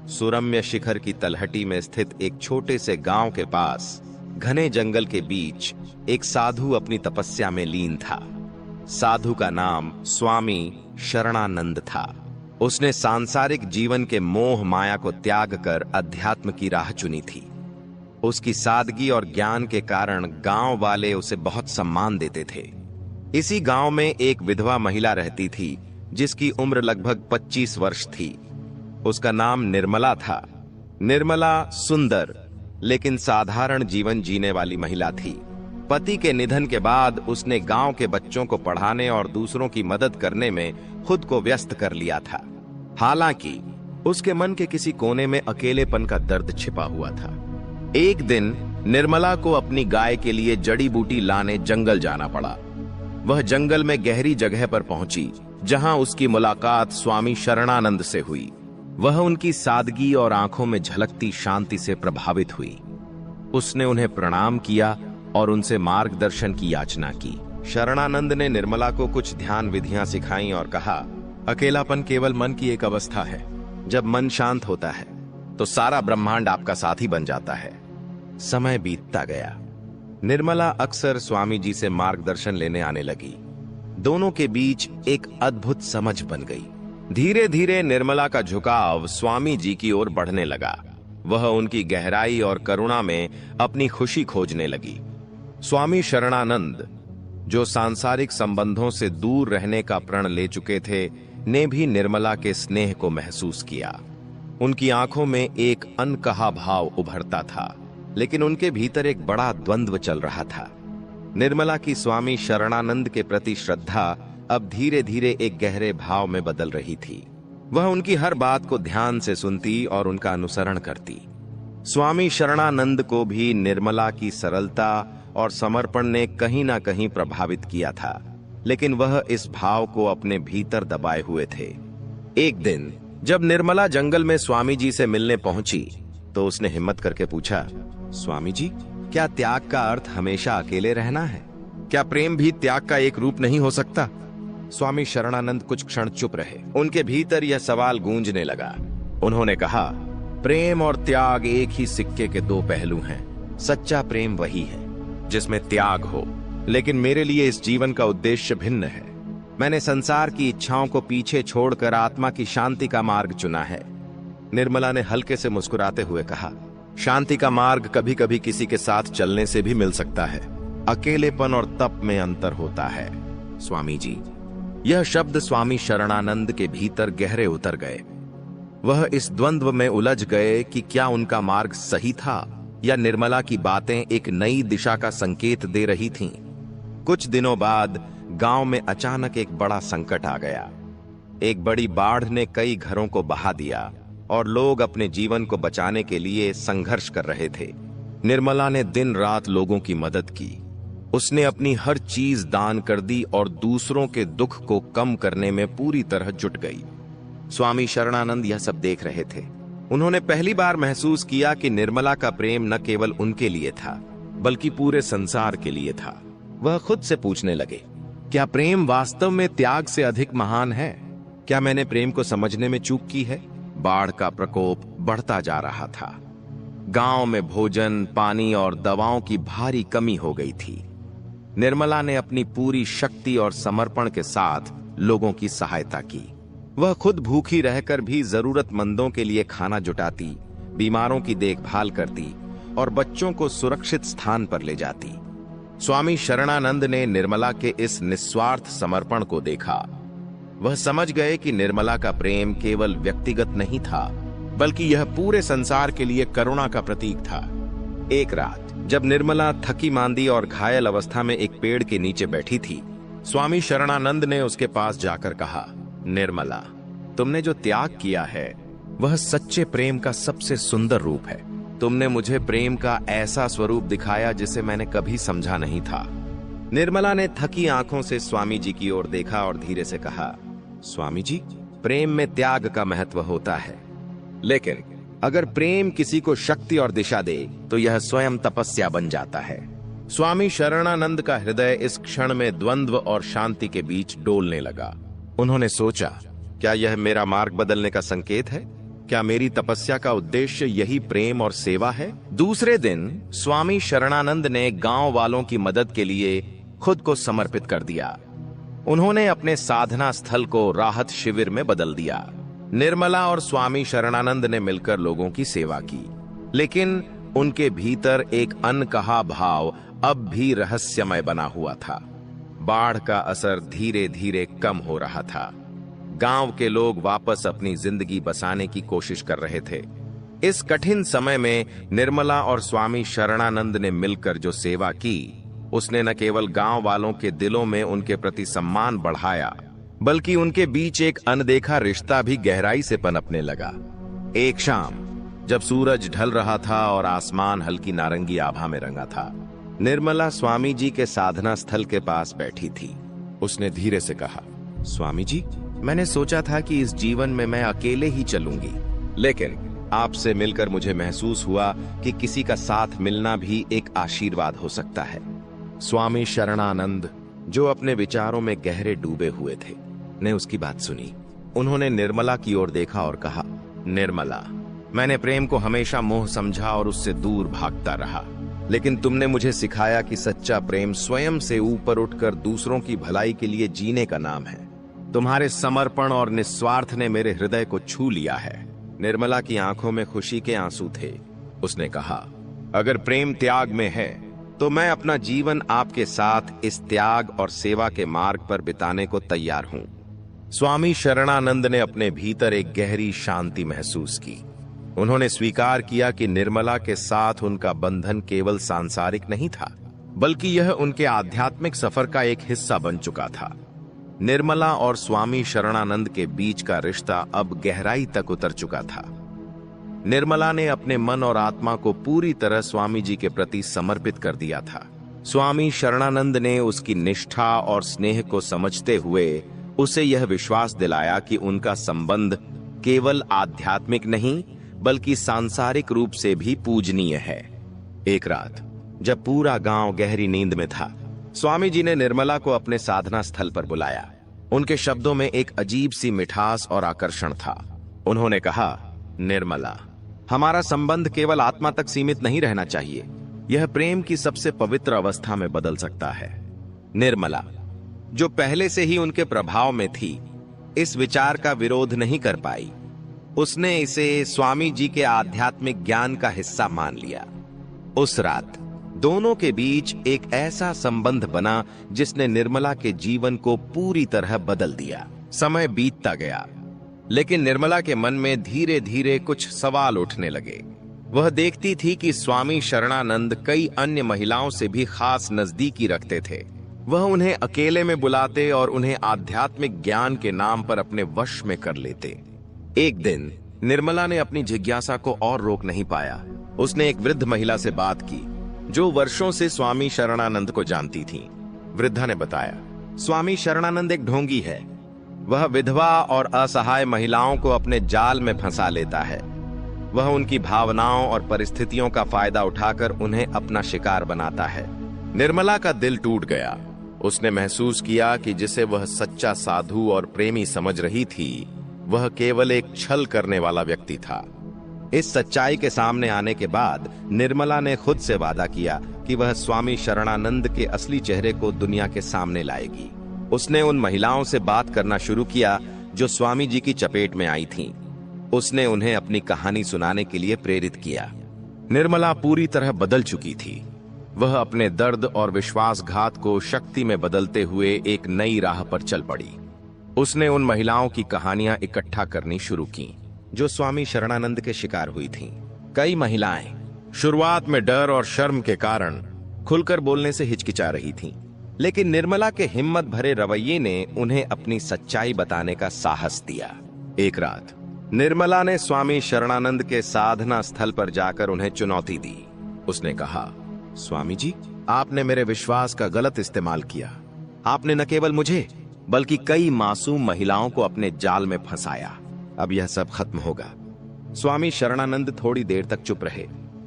सुरम्य शिखर की तलहटी में स्थित एक छोटे से गांव के पास घने जंगल के बीच एक साधु अपनी तपस्या में लीन था। साधु का नाम स्वामी शरणानंद था। उसने सांसारिक जीवन के मोह माया को त्याग कर अध्यात्म की राह चुनी थी। उसकी सादगी और ज्ञान के कारण गांव वाले उसे बहुत सम्मान देते थे। इसी गांव में एक विधवा महिला रहती थी जिसकी उम्र लगभग 25 वर्ष थी। उसका नाम निर्मला था। निर्मला सुंदर लेकिन साधारण जीवन जीने वाली महिला थी। पति के निधन के बाद उसने गांव के बच्चों को पढ़ाने और दूसरों की मदद करने में खुद को व्यस्त कर लिया था। हालांकि उसके मन के किसी कोने में अकेलेपन का दर्द छिपा हुआ था। एक दिन निर्मला को अपनी गाय के लिए जड़ी बूटी लाने जंगल जाना पड़ा। वह जंगल में गहरी जगह पर पहुंची जहां उसकी मुलाकात स्वामी शरणानंद से हुई। वह उनकी सादगी और आंखों में झलकती शांति से प्रभावित हुई। उसने उन्हें प्रणाम किया और उनसे मार्गदर्शन की याचना की। शरणानंद ने निर्मला को कुछ ध्यान विधियां सिखाई और कहा, अकेलापन केवल मन की एक अवस्था है। जब मन शांत होता है तो सारा ब्रह्मांड आपका साथी बन जाता है। समय बीतता गया। निर्मला अक्सर स्वामी जी से मार्गदर्शन लेने आने लगी। दोनों के बीच एक अद्भुत समझ बन गई। धीरे धीरे निर्मला का झुकाव स्वामी जी की ओर बढ़ने लगा। वह उनकी गहराई और करुणा में अपनी खुशी खोजने लगी। स्वामी शरणानंद, जो सांसारिक संबंधों से दूर रहने का प्रण ले चुके थे, ने भी निर्मला के स्नेह को महसूस किया। उनकी आंखों में एक अनकहा भाव उभरता था, लेकिन उनके भीतर एक बड़ा द्वंद्व चल रहा था। निर्मला की स्वामी शरणानंद के प्रति श्रद्धा अब धीरे धीरे एक गहरे भाव में बदल रही थी। वह उनकी हर बात को ध्यान से सुनती और उनका अनुसरण करती। स्वामी शरणानंद को भी निर्मला की सरलता और समर्पण ने कहीं ना कहीं प्रभावित किया था, लेकिन वह इस भाव को अपने भीतर दबाए हुए थे। एक दिन जब निर्मला जंगल में स्वामी जी से मिलने पहुंची तो उसने हिम्मत करके पूछा, स्वामी जी, क्या त्याग का अर्थ हमेशा अकेले रहना है? क्या प्रेम भी त्याग का एक रूप नहीं हो सकता? स्वामी शरणानंद कुछ क्षण चुप रहे। उनके भीतर यह सवाल गूंजने लगा। उन्होंने कहा, प्रेम और त्याग एक ही सिक्के के दो पहलू हैं। सच्चा प्रेम वही है जिसमें त्याग हो, लेकिन मेरे लिए इस जीवन का उद्देश्य भिन्न है। मैंने संसार की इच्छाओं को पीछे छोड़कर आत्मा की शांति का मार्ग चुना है। निर्मला ने हल्के से मुस्कुराते हुए कहा, शांति का मार्ग कभी कभी किसी के साथ चलने से भी मिल सकता है। अकेलेपन और तप में अंतर होता है। स्वामी जी, यह शब्द स्वामी शरणानंद के भीतर गहरे उतर गए। वह इस द्वंद्व में उलझ गए कि क्या उनका मार्ग सही था या निर्मला की बातें एक नई दिशा का संकेत दे रही थीं। कुछ दिनों बाद गांव में अचानक एक बड़ा संकट आ गया। एक बड़ी बाढ़ ने कई घरों को बहा दिया और लोग अपने जीवन को बचाने के लिए संघर्ष कर रहे थे। निर्मला ने दिन रात लोगों की मदद की। उसने अपनी हर चीज दान कर दी और दूसरों के दुख को कम करने में पूरी तरह जुट गई। स्वामी शरणानंद यह सब देख रहे थे। उन्होंने पहली बार महसूस किया कि निर्मला का प्रेम न केवल उनके लिए था, बल्कि पूरे संसार के लिए था। वह खुद से पूछने लगे, क्या प्रेम वास्तव में त्याग से अधिक महान है? क्या मैंने प्रेम को समझने में चूक की है? बाढ़ का प्रकोप बढ़ता जा रहा था। गांव में भोजन, पानी और दवाओं की भारी कमी हो गई थी। निर्मला ने अपनी पूरी शक्ति और समर्पण के साथ लोगों की सहायता की। वह खुद भूखी रहकर भी जरूरतमंदों के लिए खाना जुटाती, बीमारों की देखभाल करती और बच्चों को सुरक्षित स्थान पर ले जाती। स्वामी शरणानंद ने निर्मला के इस निस्वार्थ समर्पण को देखा। वह समझ गए कि निर्मला का प्रेम केवल व्यक्तिगत नहीं था, बल्कि यह पूरे संसार के लिए करुणा का प्रतीक था। एक रात जब निर्मला थकी मांदी और घायल अवस्था में एक पेड़ के नीचे बैठी थी, स्वामी शरणानंद ने उसके पास जाकर कहा, निर्मला, तुमने जो त्याग किया है वह सच्चे प्रेम का सबसे सुंदर रूप है। तुमने मुझे प्रेम का ऐसा स्वरूप दिखाया जिसे मैंने कभी समझा नहीं था। निर्मला ने थकी आंखों से स्वामी जी की ओर देखा और धीरे से कहा, स्वामी जी, प्रेम में त्याग का महत्व होता है, लेकिन अगर प्रेम किसी को शक्ति और दिशा दे तो यह स्वयं तपस्या बन जाता है। स्वामी शरणानंद का हृदय इस क्षण में द्वंद्व और शांति के बीच डोलने लगा। उन्होंने सोचा, क्या यह मेरा मार्ग बदलने का संकेत है? क्या मेरी तपस्या का उद्देश्य यही प्रेम और सेवा है? दूसरे दिन स्वामी शरणानंद ने गांव वालों की मदद के लिए खुद को समर्पित कर दिया। उन्होंने अपने साधना स्थल को राहत शिविर में बदल दिया। निर्मला और स्वामी शरणानंद ने मिलकर लोगों की सेवा की, लेकिन उनके भीतर एक अनकहा भाव अब भी रहस्यमय बना हुआ था। बाढ़ का असर धीरे धीरे कम हो रहा था। गांव के लोग वापस अपनी जिंदगी बसाने की कोशिश कर रहे थे। इस कठिन समय में निर्मला और स्वामी शरणानंद ने मिलकर जो सेवा की, उसने न केवल गांव वालों के दिलों में उनके प्रति सम्मान बढ़ाया, बल्कि उनके बीच एक अनदेखा रिश्ता भी गहराई से पनपने लगा। एक शाम जब सूरज ढल रहा था और आसमान हल्की नारंगी आभा में रंगा था, निर्मला स्वामी जी के साधना स्थल के पास बैठी थी। उसने धीरे से कहा, स्वामी जी, मैंने सोचा था कि इस जीवन में मैं अकेले ही चलूंगी, लेकिन आपसे मिलकर मुझे महसूस हुआ कि किसी का साथ मिलना भी एक आशीर्वाद हो सकता है। स्वामी शरणानंद, जो अपने विचारों में गहरे डूबे हुए थे, ने उसकी बात सुनी। उन्होंने निर्मला की ओर देखा और कहा, निर्मला, मैंने प्रेम को हमेशा मोह समझा और उससे दूर भागता रहा, लेकिन तुमने मुझे सिखाया कि सच्चा प्रेम स्वयं से ऊपर उठकर दूसरों की भलाई के लिए जीने का नाम है। तुम्हारे समर्पण और निस्वार्थ ने मेरे हृदय को छू लिया है। निर्मला की आंखों में खुशी के आंसू थे। उसने कहा, अगर प्रेम त्याग में है तो मैं अपना जीवन आपके साथ इस त्याग और सेवा के मार्ग पर बिताने को तैयार हूं। स्वामी शरणानंद ने अपने भीतर एक गहरी शांति महसूस की। उन्होंने स्वीकार किया कि निर्मला के साथ उनका बंधन केवल सांसारिक नहीं था, बल्कि यह उनके आध्यात्मिक सफर का एक हिस्सा बन चुका था। निर्मला और स्वामी शरणानंद के बीच का रिश्ता अब गहराई तक उतर चुका था। निर्मला ने अपने मन और आत्मा को पूरी तरह स्वामी जी के प्रति समर्पित कर दिया था। स्वामी शरणानंद ने उसकी निष्ठा और स्नेह को समझते हुए उसे यह विश्वास दिलाया कि उनका संबंध केवल आध्यात्मिक नहीं, बल्कि सांसारिक रूप से भी पूजनीय है। एक रात जब पूरा गांव गहरी नींद में था, स्वामी जी ने निर्मला को अपने साधना स्थल पर बुलाया। उनके शब्दों में एक अजीब सी मिठास और आकर्षण था। उन्होंने कहा, निर्मला, हमारा संबंध केवल आत्मा तक सीमित नहीं रहना चाहिए, यह प्रेम की सबसे पवित्र अवस्था में बदल सकता है। निर्मला, जो पहले से ही उनके प्रभाव में थी, इस विचार का विरोध नहीं कर पाई। उसने इसे स्वामी जी के आध्यात्मिक ज्ञान का हिस्सा मान लिया। उस रात दोनों के बीच एक ऐसा संबंध बना जिसने निर्मला के जीवन को पूरी तरह बदल दिया। समय बीतता गया, लेकिन निर्मला के मन में धीरे धीरे कुछ सवाल उठने लगे। वह देखती थी कि स्वामी शरणानंद कई अन्य महिलाओं से भी खास नजदीकी रखते थे। वह उन्हें अकेले में बुलाते और उन्हें आध्यात्मिक ज्ञान के नाम पर अपने वश में कर लेते। एक दिन निर्मला ने अपनी जिज्ञासा को और रोक नहीं पाया। उसने एक वृद्ध महिला से बात की जो वर्षों से स्वामी शरणानंद को जानती थी। वृद्धा ने बताया, स्वामी शरणानंद एक ढोंगी है। वह विधवा और असहाय महिलाओं को अपने जाल में फंसा लेता है। वह उनकी भावनाओं और परिस्थितियों का फायदा उठाकर उन्हें अपना शिकार बनाता है। निर्मला का दिल टूट गया। उसने महसूस किया कि जिसे वह सच्चा साधु और प्रेमी समझ रही थी, वह केवल एक छल करने वाला व्यक्ति था। इस सच्चाई के सामने आने के बाद निर्मला ने खुद से वादा किया कि वह स्वामी शरणानंद के असली चेहरे को दुनिया के सामने लाएगी। उसने उन महिलाओं से बात करना शुरू किया जो स्वामी जी की चपेट में आई थीं। उसने उन्हें अपनी कहानी सुनाने के लिए प्रेरित किया। निर्मला पूरी तरह बदल चुकी थी। वह अपने दर्द और विश्वासघात को शक्ति में बदलते हुए एक नई राह पर चल पड़ी। उसने उन महिलाओं की कहानियां इकट्ठा करनी शुरू की जो स्वामी शरणानंद के शिकार हुई थीं। कई महिलाएं शुरुआत में डर और शर्म के कारण खुलकर बोलने से हिचकिचा रही थीं, लेकिन निर्मला के हिम्मत भरे रवैये ने उन्हें अपनी सच्चाई बताने का साहस दिया। एक रात निर्मला ने स्वामी शरणानंद के साधना स्थल पर जाकर उन्हें चुनौती दी। उसने कहा, स्वामी जी, आपने मेरे विश्वास का गलत इस्तेमाल किया। आपने न केवल मुझे बल्कि कई मासूम महिलाओं को अपने जाल में फंसाया। अब यह सब खत्म होगा। स्वामी शरणानंद थोड़ी देर तक चुप रहे,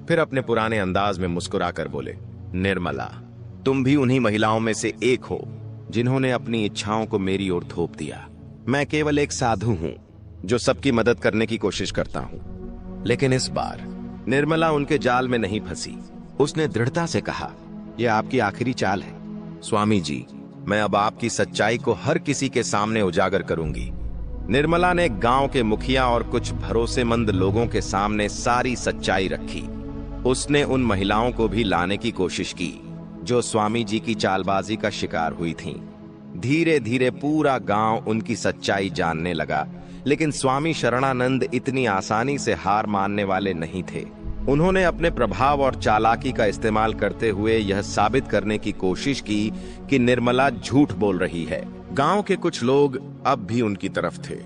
फिर अपने पुराने अंदाज में मुस्कुराकर बोले, निर्मला, तुम भी उन्हीं महिलाओं में से एक हो जिन्होंने अपनी इच्छाओं को मेरी ओर थोप दिया। मैं केवल एक साधु हूं जो सबकी मदद करने की कोशिश करता हूं। लेकिन इस बार निर्मला उनके जाल में नहीं फंसी। उसने दृढ़ता से कहा, यह आपकी आखिरी चाल है स्वामी जी। मैं अब आपकी सच्चाई को हर किसी के सामने उजागर करूंगी। निर्मला ने गांव के मुखिया और कुछ भरोसेमंद लोगों के सामने सारी सच्चाई रखी। उसने उन महिलाओं को भी लाने की कोशिश की जो स्वामी जी की चालबाजी का शिकार हुई थीं। धीरे धीरे पूरा गांव उनकी सच्चाई जानने लगा, लेकिन स्वामी शरणानंद इतनी आसानी से हार मानने वाले नहीं थे। उन्होंने अपने प्रभाव और चालाकी का इस्तेमाल करते हुए यह साबित करने की कोशिश की कि निर्मला झूठ बोल रही है। गांव के कुछ लोग अब भी उनकी तरफ थे,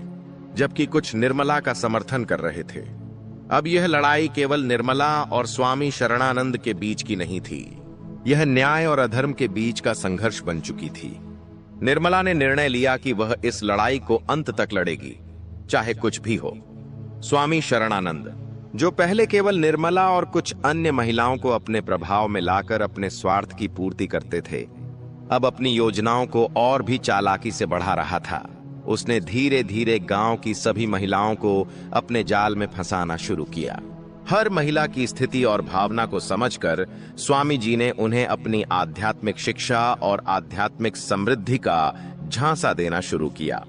जबकि कुछ निर्मला का समर्थन कर रहे थे। अब यह लड़ाई केवल निर्मला और स्वामी शरणानंद के बीच की नहीं थी, यह न्याय और अधर्म के बीच का संघर्ष बन चुकी थी। निर्मला ने निर्णय लिया कि वह इस लड़ाई को अंत तक लड़ेगी, चाहे कुछ भी हो। स्वामी शरणानंद, जो पहले केवल निर्मला और कुछ अन्य महिलाओं को अपने प्रभाव में लाकर अपने स्वार्थ की पूर्ति करते थे, अब अपनी योजनाओं को और भी चालाकी से बढ़ा रहा था। उसने धीरे धीरे गांव की सभी महिलाओं को अपने जाल में फंसाना शुरू किया। हर महिला की स्थिति और भावना को समझकर स्वामी जी ने उन्हें अपनी आध्यात्मिक शिक्षा और आध्यात्मिक समृद्धि का झांसा देना शुरू किया।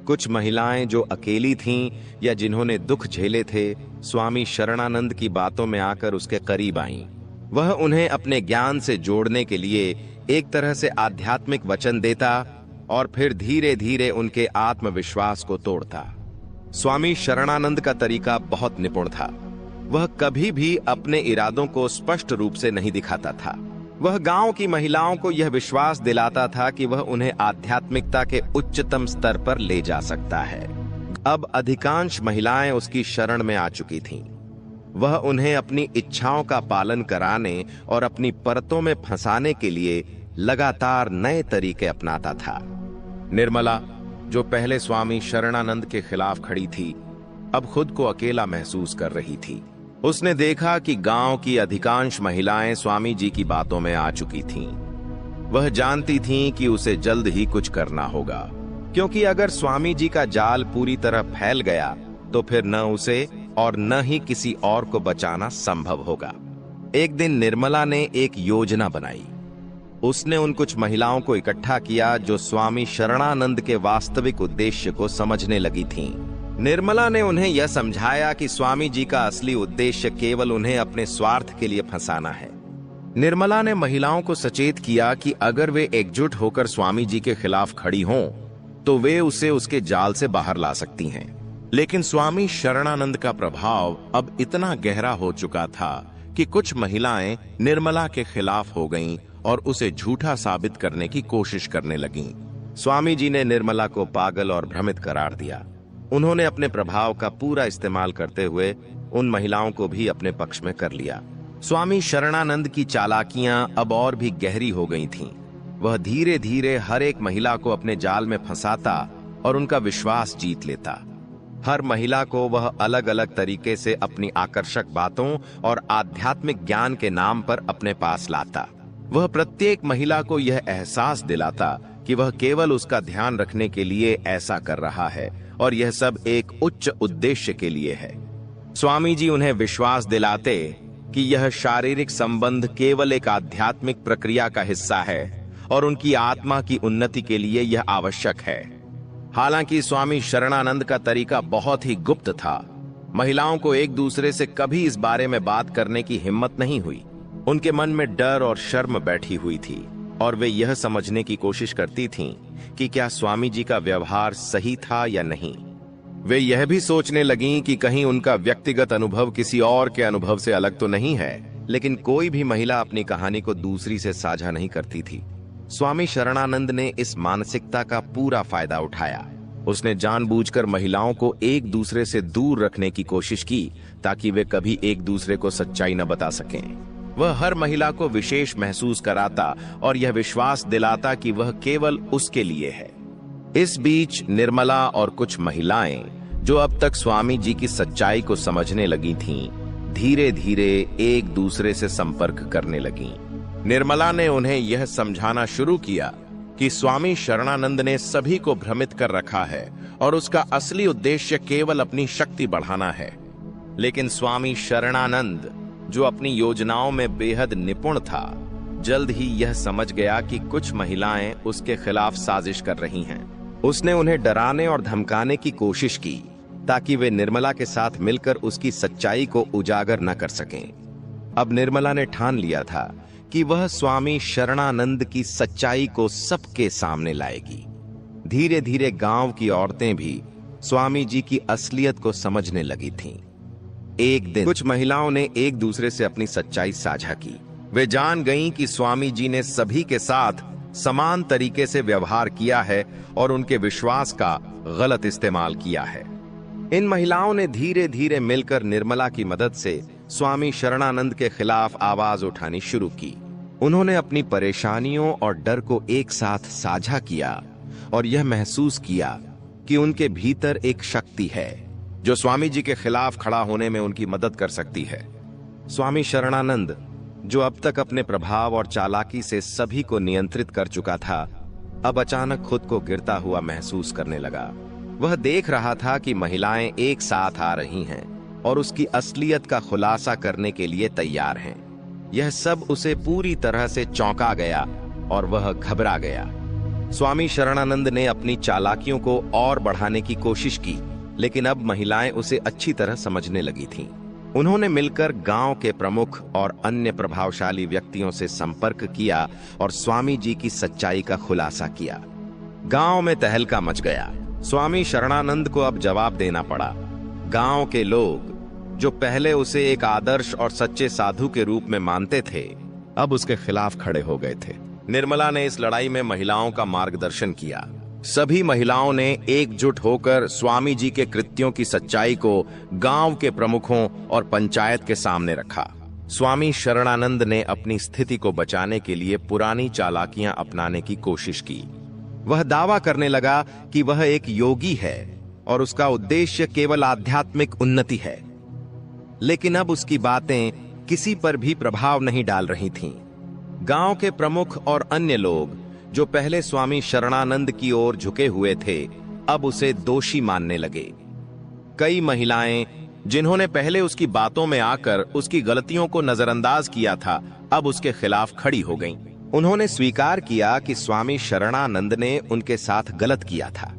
कुछ महिलाएं जो अकेली थीं या जिन्होंने दुख झेले थे, स्वामी शरणानंद की बातों में आकर उसके करीब आईं। वह उन्हें अपने ज्ञान से जोड़ने के लिए एक तरह से आध्यात्मिक वचन देता और फिर धीरे धीरे उनके आत्मविश्वास को तोड़ता। स्वामी शरणानंद का तरीका बहुत निपुण था। वह कभी भी अपने इरादों को स्पष्ट रूप से नहीं दिखाता था। वह गांव की महिलाओं को यह विश्वास दिलाता था कि वह उन्हें आध्यात्मिकता के उच्चतम स्तर पर ले जा सकता है। अब अधिकांश महिलाएं उसकी शरण में आ चुकी थीं। वह उन्हें अपनी इच्छाओं का पालन कराने और अपनी परतों में फंसाने के लिए लगातार नए तरीके अपनाता था। निर्मला, जो पहले स्वामी शरणानंद के खिलाफ खड़ी थी, अब खुद को अकेला महसूस कर रही थी। उसने देखा कि गांव की अधिकांश महिलाएं स्वामी जी की बातों में आ चुकी थीं। वह जानती थीं कि उसे जल्द ही कुछ करना होगा, क्योंकि अगर स्वामी जी का जाल पूरी तरह फैल गया तो फिर न उसे और न ही किसी और को बचाना संभव होगा। एक दिन निर्मला ने एक योजना बनाई। उसने उन कुछ महिलाओं को इकट्ठा किया जो स्वामी शरणानंद के वास्तविक उद्देश्य को समझने लगी थीं। निर्मला ने उन्हें यह समझाया कि स्वामी जी का असली उद्देश्य केवल उन्हें अपने स्वार्थ के लिए फंसाना है। निर्मला ने महिलाओं को सचेत किया कि अगर वे एकजुट होकर स्वामी जी के खिलाफ खड़ी हों तो वे उसे उसके जाल से बाहर ला सकती हैं। लेकिन स्वामी शरणानंद का प्रभाव अब इतना गहरा हो चुका था कि कुछ महिलाएं निर्मला के खिलाफ हो गईं और उसे झूठा साबित करने की कोशिश करने लगीं। स्वामी जी ने निर्मला को पागल और भ्रमित करार दिया। उन्होंने अपने प्रभाव का पूरा इस्तेमाल करते हुए उन महिलाओं को भी अपने पक्ष में कर लिया। स्वामी शरणानंद की चालाकियां अब और भी गहरी हो गई थीं। वह धीरे धीरे हर एक महिला को अपने जाल में फंसाता और उनका विश्वास जीत लेता। हर महिला को वह अलग अलग तरीके से अपनी आकर्षक बातों और आध्यात्मिक ज्ञान के नाम पर अपने पास लाता। वह प्रत्येक महिला को यह एहसास दिलाता कि वह केवल उसका ध्यान रखने के लिए ऐसा कर रहा है और यह सब एक उच्च उद्देश्य के लिए है। स्वामी जी उन्हें विश्वास दिलाते कि यह शारीरिक संबंध केवल एक आध्यात्मिक प्रक्रिया का हिस्सा है और उनकी आत्मा की उन्नति के लिए यह आवश्यक है। हालांकि स्वामी शरणानंद का तरीका बहुत ही गुप्त था। महिलाओं को एक दूसरे से कभी इस बारे में बात करने की हिम्मत नहीं हुई। उनके मन में डर और शर्म बैठी हुई थी और वे यह समझने की कोशिश करती थीं कि क्या स्वामी जी का व्यवहार सही था या नहीं। वे यह भी सोचने लगीं कि कहीं उनका व्यक्तिगत अनुभव किसी और के अनुभव से अलग तो नहीं है। लेकिन कोई भी महिला अपनी कहानी को दूसरी से साझा नहीं करती थी। स्वामी शरणानंद ने इस मानसिकता का पूरा फायदा उठाया। उसने जानबूझकर महिलाओं को एक दूसरे से दूर रखने की कोशिश की ताकि वे कभी एक दूसरे को सच्चाई न बता सकें। वह हर महिला को विशेष महसूस कराता और यह विश्वास दिलाता कि वह केवल उसके लिए है। इस बीच निर्मला और कुछ महिलाएं जो अब तक स्वामी जी की सच्चाई को समझने लगी थीं, धीरे धीरे एक दूसरे से संपर्क करने लगीं। निर्मला ने उन्हें यह समझाना शुरू किया कि स्वामी शरणानंद ने सभी को भ्रमित कर रखा है और उसका असली उद्देश्य केवल अपनी शक्ति बढ़ाना है। लेकिन स्वामी शरणानंद, जो अपनी योजनाओं में बेहद निपुण था, जल्द ही यह समझ गया कि कुछ महिलाएं उसके खिलाफ साजिश कर रही हैं। उसने उन्हें डराने और धमकाने की कोशिश की ताकि वे निर्मला के साथ मिलकर उसकी सच्चाई को उजागर न कर सकें। अब निर्मला ने ठान लिया था कि वह स्वामी शरणानंद की सच्चाई को सबके सामने लाएगी। धीरे धीरे गांव की औरतें भी स्वामी जी की असलियत को समझने लगी थीं। एक दिन कुछ महिलाओं ने एक दूसरे से अपनी सच्चाई साझा की। वे जान गईं कि स्वामी जी ने सभी के साथ समान तरीके से व्यवहार किया है और उनके विश्वास का गलत इस्तेमाल किया है। इन महिलाओं ने धीरे धीरे मिलकर निर्मला की मदद से स्वामी शरणानंद के खिलाफ आवाज उठानी शुरू की। उन्होंने अपनी परेशानियों और डर को एक साथ साझा किया और यह महसूस किया कि उनके भीतर एक शक्ति है जो स्वामी जी के खिलाफ खड़ा होने में उनकी मदद कर सकती है। स्वामी शरणानंद, जो अब तक अपने प्रभाव और चालाकी से सभी को नियंत्रित कर चुका था, अब अचानक खुद को गिरता हुआ महसूस करने लगा। वह देख रहा था कि महिलाएं एक साथ आ रही हैं और उसकी असलियत का खुलासा करने के लिए तैयार हैं। यह सब उसे पूरी तरह से चौंका गया और वह घबरा गया। स्वामी शरणानंद ने अपनी चालाकियों को और बढ़ाने की कोशिश की, लेकिन अब महिलाएं उसे अच्छी तरह समझने लगी थीं। उन्होंने मिलकर गांव के प्रमुख और अन्य प्रभावशाली व्यक्तियों से संपर्क किया और स्वामी जी की सच्चाई का खुलासा किया। गांव में तहलका मच गया। स्वामी शरणानंद को अब जवाब देना पड़ा। गांव के लोग, जो पहले उसे एक आदर्श और सच्चे साधु के रूप में मानते थे, अब उसके खिलाफ खड़े हो गए थे। निर्मला ने इस लड़ाई में महिलाओं का मार्गदर्शन किया। सभी महिलाओं ने एकजुट होकर स्वामी जी के कृत्यों की सच्चाई को गांव के प्रमुखों और पंचायत के सामने रखा। स्वामी शरणानंद ने अपनी स्थिति को बचाने के लिए पुरानी चालाकियां अपनाने की कोशिश की। वह दावा करने लगा कि वह एक योगी है और उसका उद्देश्य केवल आध्यात्मिक उन्नति है। लेकिन अब उसकी बातें किसी पर भी प्रभाव नहीं डाल रही थीं। गांव के प्रमुख और अन्य लोग, जो पहले स्वामी शरणानंद की ओर झुके हुए थे, अब उसे दोषी मानने लगे। कई महिलाएं, जिन्होंने पहले उसकी बातों में आकर उसकी गलतियों को नजरअंदाज किया था, अब उसके खिलाफ खड़ी हो गईं। उन्होंने स्वीकार किया कि स्वामी शरणानंद ने उनके साथ गलत किया था।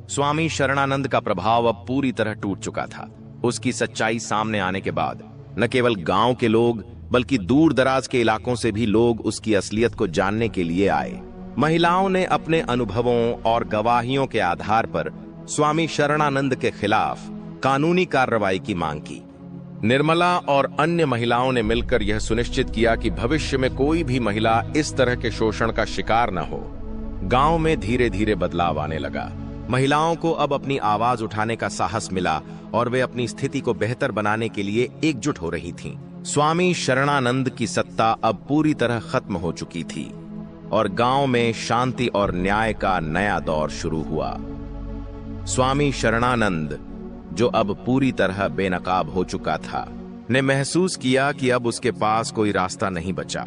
स्वामी शरणानंद का प्रभाव अब पूरी तरह टूट चुका था। उसकी सच्चाई सामने आने के बाद न केवल गांव के लोग, बल्कि दूर दराज के इलाकों से भी लोग उसकी असलियत को जानने के लिए आए। महिलाओं ने अपने अनुभवों और गवाहियों के आधार पर स्वामी शरणानंद के खिलाफ कानूनी कार्रवाई की मांग की। निर्मला और अन्य महिलाओं ने मिलकर यह सुनिश्चित किया कि भविष्य में कोई भी महिला इस तरह के शोषण का शिकार न हो। गांव में धीरे धीरे बदलाव आने लगा। महिलाओं को अब अपनी आवाज उठाने का साहस मिला और वे अपनी स्थिति को बेहतर बनाने के लिए एकजुट हो रही थीं। स्वामी शरणानंद की सत्ता अब पूरी तरह खत्म हो चुकी थी और गांव में शांति और न्याय का नया दौर शुरू हुआ। स्वामी शरणानंद, जो अब पूरी तरह बेनकाब हो चुका था, ने महसूस किया कि अब उसके पास कोई रास्ता नहीं बचा।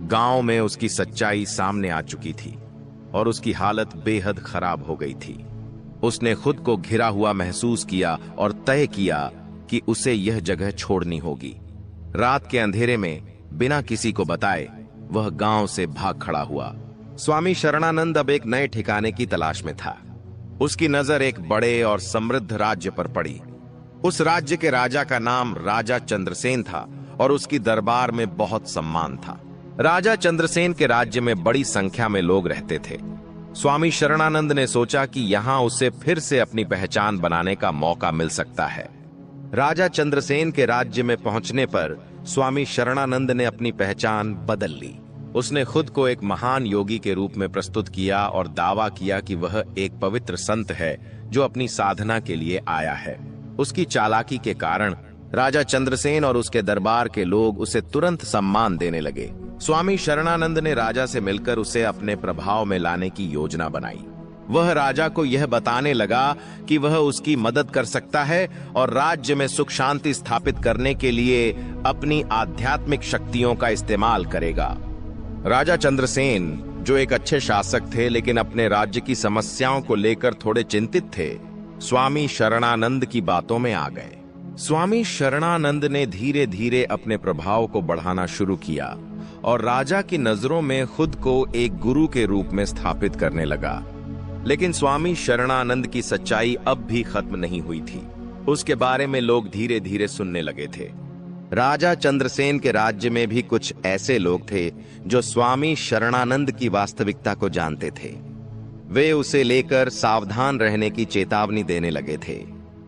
गांव में उसकी सच्चाई सामने आ चुकी थी और उसकी हालत बेहद खराब हो गई थी। उसने खुद को घिरा हुआ महसूस किया और तय किया कि उसे यह जगह छोड़नी होगी। रात के अंधेरे में बिना किसी को बताए वह गांव से भाग खड़ा हुआ। स्वामी शरणानंद अब एक नए ठिकाने की तलाश में था। उसकी नजर एक बड़े और समृद्ध राज्य पर पड़ी। उस राज्य के राजा का नाम राजा चंद्रसेन था और उसकी दरबार में बहुत सम्मान था। राजा चंद्रसेन के राज्य में बड़ी संख्या में लोग रहते थे। स्वामी शरणानंद ने सोचा कि यहाँ उसे फिर से अपनी पहचान बनाने का मौका मिल सकता है। राजा चंद्रसेन के राज्य में पहुंचने पर स्वामी शरणानंद ने अपनी पहचान बदल ली। उसने खुद को एक महान योगी के रूप में प्रस्तुत किया और दावा किया कि वह एक पवित्र संत है जो अपनी साधना के लिए आया है। उसकी चालाकी के कारण राजा चंद्रसेन और उसके दरबार के लोग उसे तुरंत सम्मान देने लगे। स्वामी शरणानंद ने राजा से मिलकर उसे अपने प्रभाव में लाने की योजना बनाई। वह राजा को यह बताने लगा कि वह उसकी मदद कर सकता है और राज्य में सुख शांति स्थापित करने के लिए अपनी आध्यात्मिक शक्तियों का इस्तेमाल करेगा। राजा चंद्रसेन, जो एक अच्छे शासक थे लेकिन अपने राज्य की समस्याओं को लेकर थोड़े चिंतित थे, स्वामी शरणानंद की बातों में आ गए। स्वामी शरणानंद ने धीरे धीरे अपने प्रभाव को बढ़ाना शुरू किया और राजा की नजरों में खुद को एक गुरु के रूप में स्थापित करने लगा। लेकिन स्वामी शरणानंद की सच्चाई अब भी खत्म नहीं हुई थी। उसके बारे में लोग धीरे धीरे सुनने लगे थे। राजा चंद्रसेन के राज्य में भी कुछ ऐसे लोग थे जो स्वामी शरणानंद की वास्तविकता को जानते थे। वे उसे लेकर सावधान रहने की चेतावनी देने लगे थे,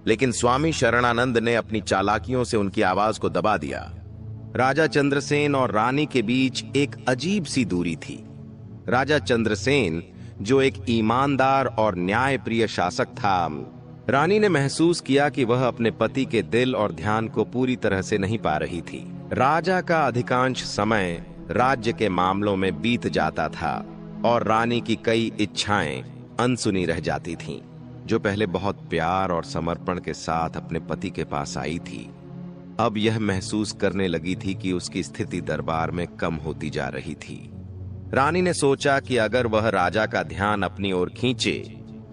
लेकिन स्वामी शरणानंद ने अपनी चालाकियों से उनकी आवाज को दबा दिया। राजा चंद्रसेन और रानी के बीच एक अजीब सी दूरी थी। राजा चंद्रसेन जो एक ईमानदार और न्यायप्रिय शासक था, रानी ने महसूस किया कि वह अपने पति के दिल और ध्यान को पूरी तरह से नहीं पा रही थी। राजा का अधिकांश समय राज्य के मामलों में बीत जाता था और रानी की कई इच्छाएं अनसुनी रह जाती थीं, जो पहले बहुत प्यार और समर्पण के साथ अपने पति के पास आई थी। अब यह महसूस करने लगी थी कि उसकी स्थिति दरबार में कम होती जा रही थी। रानी ने सोचा कि अगर वह राजा का ध्यान अपनी ओर खींचे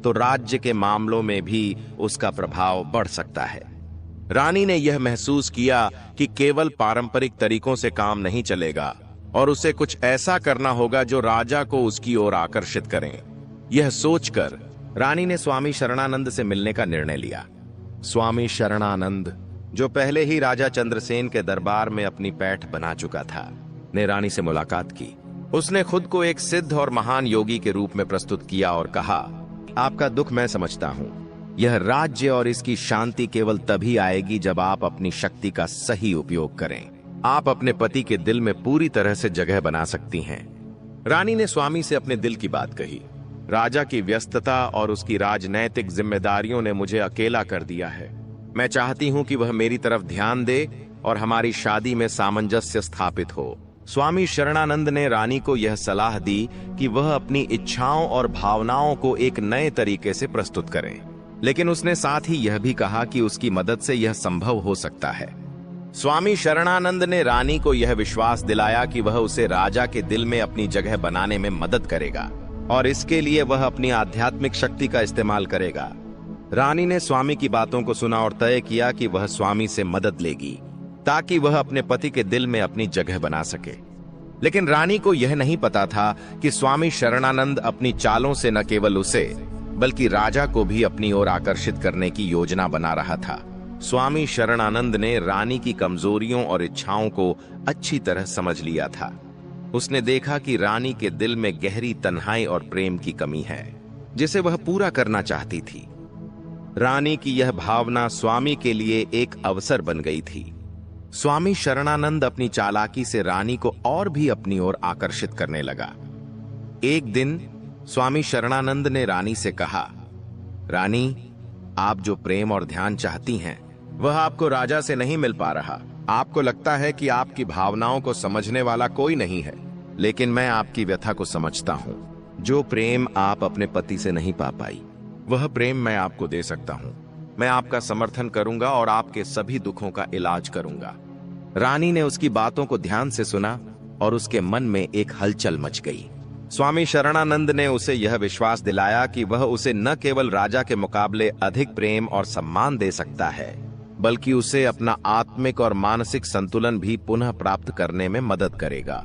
तो राज्य के मामलों में भी उसका प्रभाव बढ़ सकता है। रानी ने यह महसूस किया कि केवल पारंपरिक तरीकों से काम नहीं चलेगा और उसे कुछ ऐसा करना होगा जो राजा को उसकी ओर आकर्षित करे। यह सोचकर रानी ने स्वामी शरणानंद से मिलने का निर्णय लिया। स्वामी शरणानंद, जो पहले ही राजा चंद्रसेन के दरबार में अपनी पैठ बना चुका था, ने रानी से मुलाकात की। उसने खुद को एक सिद्ध और महान योगी के रूप में प्रस्तुत किया और कहा, आपका दुख मैं समझता हूं। यह राज्य और इसकी शांति केवल तभी आएगी जब आप अपनी शक्ति का सही उपयोग करें। आप अपने पति के दिल में पूरी तरह से जगह बना सकती हैं। रानी ने स्वामी से अपने दिल की बात कही। राजा की व्यस्तता और उसकी राजनैतिक जिम्मेदारियों ने मुझे अकेला कर दिया है। मैं चाहती हूं कि वह मेरी तरफ ध्यान दे और हमारी शादी में सामंजस्य स्थापित हो। स्वामी शरणानंद ने रानी को यह सलाह दी कि वह अपनी इच्छाओं और भावनाओं को एक नए तरीके से प्रस्तुत करें, लेकिन उसने साथ ही यह भी कहा कि उसकी मदद से यह संभव हो सकता है। स्वामी शरणानंद ने रानी को यह विश्वास दिलाया कि वह उसे राजा के दिल में अपनी जगह बनाने में मदद करेगा और इसके लिए वह अपनी आध्यात्मिक शक्ति का इस्तेमाल करेगा। रानी ने स्वामी की बातों को सुना और तय किया कि वह स्वामी से मदद लेगी ताकि वह अपने पति के दिल में अपनी जगह बना सके। लेकिन रानी को यह नहीं पता था कि स्वामी शरणानंद अपनी चालों से न केवल उसे बल्कि राजा को भी अपनी ओर आकर्षित करने की योजना बना रहा था। स्वामी शरणानंद ने रानी की कमजोरियों और इच्छाओं को अच्छी तरह समझ लिया था। उसने देखा कि रानी के दिल में गहरी तन्हाई और प्रेम की कमी है, जिसे वह पूरा करना चाहती थी। रानी की यह भावना स्वामी के लिए एक अवसर बन गई थी। स्वामी शरणानंद अपनी चालाकी से रानी को और भी अपनी ओर आकर्षित करने लगा। एक दिन स्वामी शरणानंद ने रानी से कहा, रानी, आप जो प्रेम और ध्यान चाहती हैं, वह आपको राजा से नहीं मिल पा रहा। आपको लगता है कि आपकी भावनाओं को समझने वाला कोई नहीं है, लेकिन मैं आपकी व्यथा को समझता हूं। जो प्रेम आप अपने पति से नहीं पा पाई, वह प्रेम मैं आपको दे सकता हूं। मैं आपका समर्थन करूंगा और आपके सभी दुखों का इलाज करूंगा। रानी ने उसकी बातों को ध्यान से सुना और उसके मन में एक हलचल मच गई। स्वामी शरणानंद ने उसे यह विश्वास दिलाया कि वह उसे न केवल राजा के मुकाबले अधिक प्रेम और सम्मान दे सकता है, बल्कि उसे अपना आत्मिक और मानसिक संतुलन भी पुनः प्राप्त करने में मदद करेगा।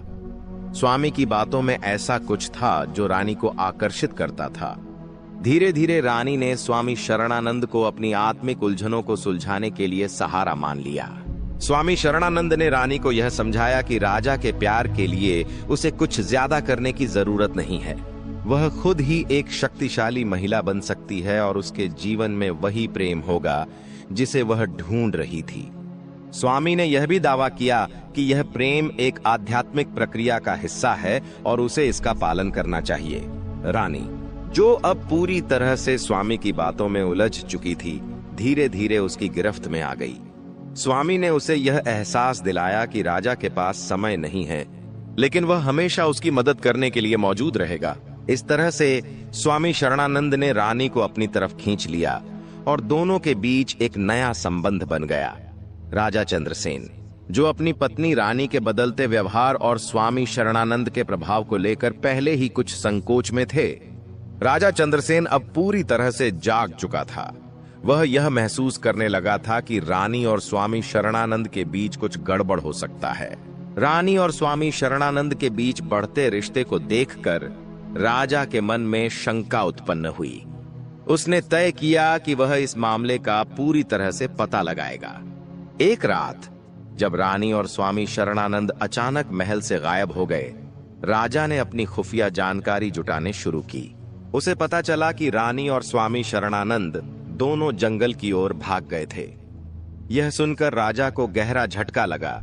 स्वामी की बातों में ऐसा कुछ था जो रानी को आकर्षित करता था। धीरे धीरे रानी ने स्वामी शरणानंद को अपनी आत्मिक उलझनों को सुलझाने के लिए सहारा मान लिया। स्वामी शरणानंद ने रानी को यह समझाया कि राजा के प्यार के लिए उसे कुछ ज्यादा करने की जरूरत नहीं है। वह खुद ही एक शक्तिशाली महिला बन सकती है और उसके जीवन में वही प्रेम होगा जिसे वह ढूंढ रही थी। स्वामी ने यह भी दावा किया कि यह प्रेम एक आध्यात्मिक प्रक्रिया का हिस्सा है और उसे इसका पालन करना चाहिए। रानी, जो अब पूरी तरह से स्वामी की बातों में उलझ चुकी थी, धीरे धीरे उसकी गिरफ्त में आ गई। स्वामी ने उसे यह एहसास दिलाया कि राजा के पास समय नहीं है, लेकिन वह हमेशा उसकी मदद करने के लिए मौजूद रहेगा। इस तरह से स्वामी शरणानंद ने रानी को अपनी तरफ खींच लिया और दोनों के बीच एक नया संबंध बन गया। राजा चंद्रसेन, जो अपनी पत्नी रानी के बदलते व्यवहार और स्वामी शरणानंद के प्रभाव को लेकर पहले ही कुछ संकोच में थे। राजा चंद्रसेन अब पूरी तरह से जाग चुका था। वह यह महसूस करने लगा था कि रानी और स्वामी शरणानंद के बीच कुछ गड़बड़ हो सकता है। रानी और स्वामी शरणानंद के बीच बढ़ते रिश्ते को देखकर राजा के मन में शंका उत्पन्न हुई। उसने तय किया कि वह इस मामले का पूरी तरह से पता लगाएगा। एक रात जब रानी और स्वामी शरणानंद अचानक महल से गायब हो गए, राजा ने अपनी खुफिया जानकारी जुटाने शुरू की। उसे पता चला कि रानी और स्वामी शरणानंद दोनों जंगल की ओर भाग गए थे। यह सुनकर राजा को गहरा झटका लगा।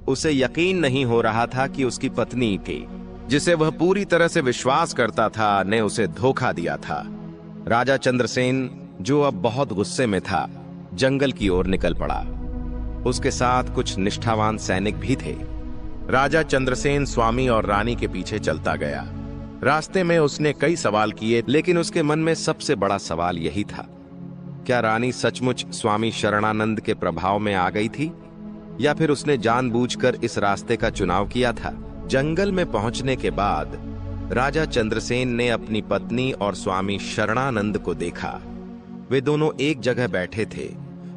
उसे यकीन नहीं हो रहा था कि उसकी पत्नी थी, जिसे वह पूरी तरह से विश्वास करता था, ने उसे धोखा दिया था। राजा चंद्रसेन, जो अब बहुत गुस्से में था, जंगल की ओर निकल पड़ा। उसके साथ कुछ निष्ठावान सैनिक भी थे। राजा चंद्रसेन स्वामी और रानी के पीछे चलता गया। रास्ते में उसने कई सवाल किए, लेकिन उसके मन में सबसे बड़ा सवाल यही था, क्या रानी सचमुच स्वामी शरणानंद के प्रभाव में आ गई थी, या फिर उसने जानबूझकर इस रास्ते का चुनाव किया था। जंगल में पहुंचने के बाद राजा चंद्रसेन ने अपनी पत्नी और स्वामी शरणानंद को देखा। वे दोनों एक जगह बैठे थे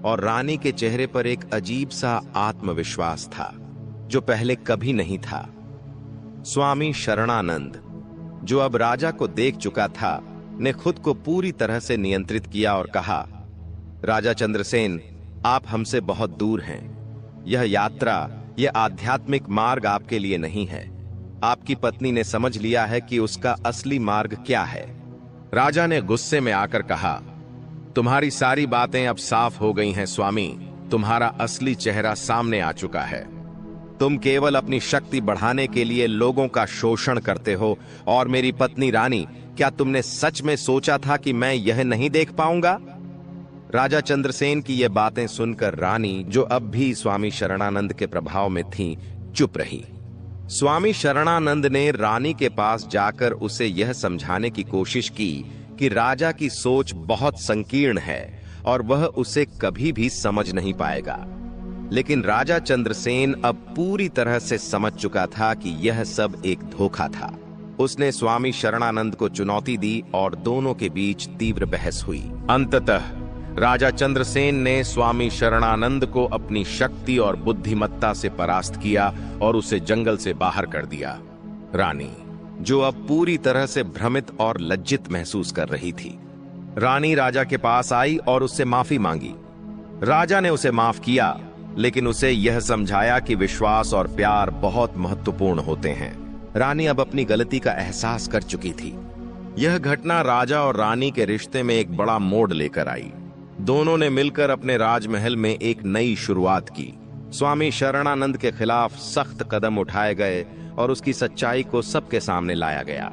और रानी के चेहरे पर एक अजीब सा आत्मविश्वास था, जो पहले कभी नहीं था। स्वामी शरणानंद, जो अब राजा को देख चुका था, ने खुद को पूरी तरह से नियंत्रित किया और कहा, राजा चंद्रसेन, आप हमसे बहुत दूर हैं। यह यात्रा, यह आध्यात्मिक मार्ग आपके लिए नहीं है। आपकी पत्नी ने समझ लिया है कि उसका असली मार्ग क्या है। राजा ने गुस्से में आकर कहा, तुम्हारी सारी बातें अब साफ हो गई हैं स्वामी। तुम्हारा असली चेहरा सामने आ चुका है। तुम केवल अपनी शक्ति बढ़ाने के लिए लोगों का शोषण करते हो। और मेरी पत्नी रानी, क्या तुमने सच में सोचा था कि मैं यह नहीं देख पाऊंगा? राजा चंद्रसेन की ये बातें सुनकर रानी, जो अब भी स्वामी शरणानंद के प्रभाव में थी, चुप रही। स्वामी शरणानंद ने रानी के पास जाकर उसे यह समझाने की कोशिश की कि राजा की सोच बहुत संकीर्ण है और वह उसे कभी भी समझ नहीं पाएगा। लेकिन राजा चंद्रसेन अब पूरी तरह से समझ चुका था कि यह सब एक धोखा था। उसने स्वामी शरणानंद को चुनौती दी और दोनों के बीच तीव्र बहस हुई। अंततः राजा चंद्रसेन ने स्वामी शरणानंद को अपनी शक्ति और बुद्धिमत्ता से परास्त किया और उसे जंगल से बाहर कर दिया। रानी, जो अब पूरी तरह से भ्रमित और लज्जित महसूस कर रही थी, रानी राजा के पास आई और उससे माफी मांगी। राजा ने उसे माफ किया, लेकिन उसे यह समझाया कि विश्वास और प्यार बहुत महत्वपूर्ण होते हैं। रानी अब अपनी गलती का एहसास कर चुकी थी। यह घटना राजा और रानी के रिश्ते में एक बड़ा मोड़ लेकर आई। दोनों ने मिलकर अपने राजमहल में एक नई शुरुआत की। स्वामी शरणानंद के खिलाफ सख्त कदम उठाए गए और उसकी सच्चाई को सबके सामने लाया गया।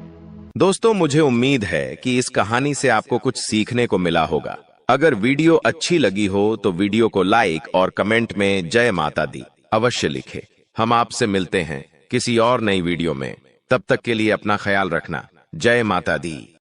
दोस्तों, मुझे उम्मीद है कि इस कहानी से आपको कुछ सीखने को मिला होगा। अगर वीडियो अच्छी लगी हो तो वीडियो को लाइक और कमेंट में जय माता दी अवश्य लिखें। हम आपसे मिलते हैं किसी और नई वीडियो में। तब तक के लिए अपना ख्याल रखना। जय माता दी।